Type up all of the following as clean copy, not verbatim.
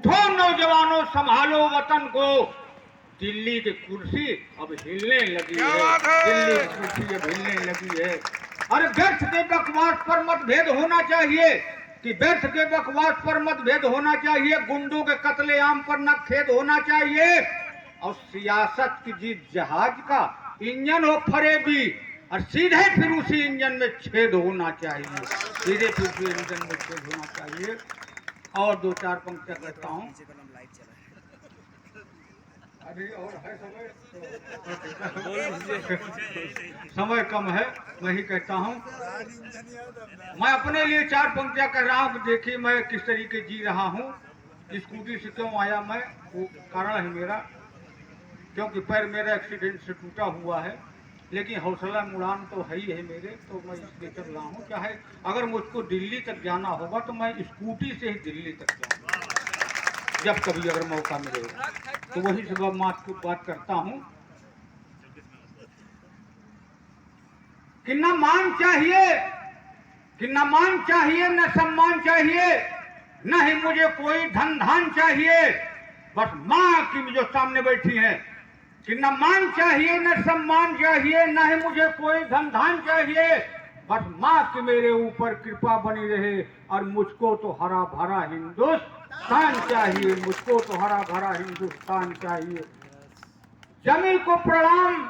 उठो नौजवानों, संभालो वतन को। दिल्ली की कुर्सी अब हिलने लगी है, दिल्ली की कुर्सी अब हिलने लगी है। अरे व्यर्थ के बकवास पर मतभेद होना चाहिए, कि व्यर्थ के बकवास पर मतभेद होना चाहिए। गुंडों के कत्लेआम पर न खेद होना चाहिए। और सियासत की जीत जहाज का इंजन हो फरेबी, और सीधे फिर उसी इंजन में छेद होना चाहिए, सीधे फिर उसी इंजन में छेद होना चाहिए। और दो चार पंक्तियां कहता हूँ। अभी और है समय कम है, मैं ही कहता हूँ। मैं अपने लिए चार पंक्तियां कह रहा हूँ कि देखिए मैं किस तरीके जी रहा हूँ। स्कूटी से क्यों आया मैं, वो कारण है मेरा, क्योंकि पैर मेरा एक्सीडेंट से टूटा हुआ है, लेकिन हौसला मुड़ान तो है ही है मेरे, तो मैं इसलिए चल रहा हूँ। चाहे अगर मुझको दिल्ली तक जाना होगा तो मैं स्कूटी से ही दिल्ली तक जाऊँगा, जब कभी अगर मौका मिलेगा। तो वही से बात करता हूँ कि न मान चाहिए, कि न मान चाहिए, न सम्मान चाहिए, न ही मुझे कोई धन धान चाहिए। बस माँ की जो सामने बैठी है, कि न मान चाहिए, न सम्मान चाहिए, न ही मुझे कोई धन धान चाहिए। बस माँ की मेरे ऊपर कृपा बनी रहे, और मुझको तो हरा भरा हिंदुस्तान चाहिए, मुझको तो हरा भरा हिंदुस्तान चाहिए। जमी को प्रणाम,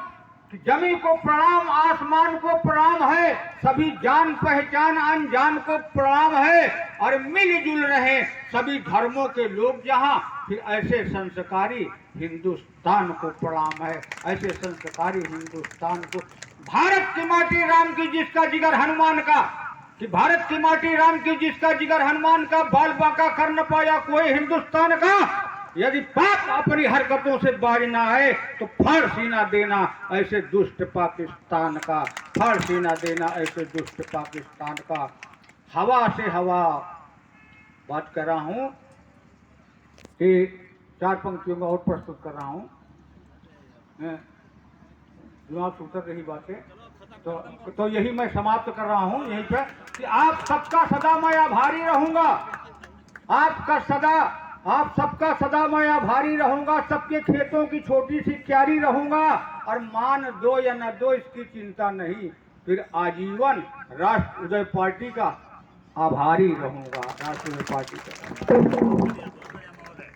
जमी को प्रणाम, आसमान को प्रणाम है, सभी जान पहचान अनजान को प्रणाम है। और मिलजुल रहे सभी धर्मों के लोग जहां, फिर ऐसे संस्कारी हिंदुस्तान को प्रणाम है, ऐसे संस्कारी हिंदुस्तान को। भारत की माटी राम की जिसका जिगर हनुमान का, कि भारत की माटी राम की जिसका जिगर हनुमान का, बाल बांका कर न पाया कोई हिंदुस्तान का। यदि पाप अपनी हरकतों से बाज ना आए तो फाड़ सीना देना ऐसे दुष्ट पाकिस्तान का, फाड़ सीना देना ऐसे दुष्ट पाकिस्तान का। हवा से हवा बात कर रहा हूं कि चार पंक्तियों में और प्रस्तुत कर रहा हूं, दिमाग से उतर रही बातें, तो यही मैं समाप्त कर रहा हूं यहीं पर, कि आप सबका सदा मैं आभारी रहूंगा, आप सबका सदा मैं आभारी रहूंगा। सबके खेतों की छोटी सी क्यारी रहूंगा, और मान दो या न दो इसकी चिंता नहीं, फिर आजीवन राष्ट्र उदय पार्टी का आभारी रहूंगा, राष्ट्र उदय पार्टी का।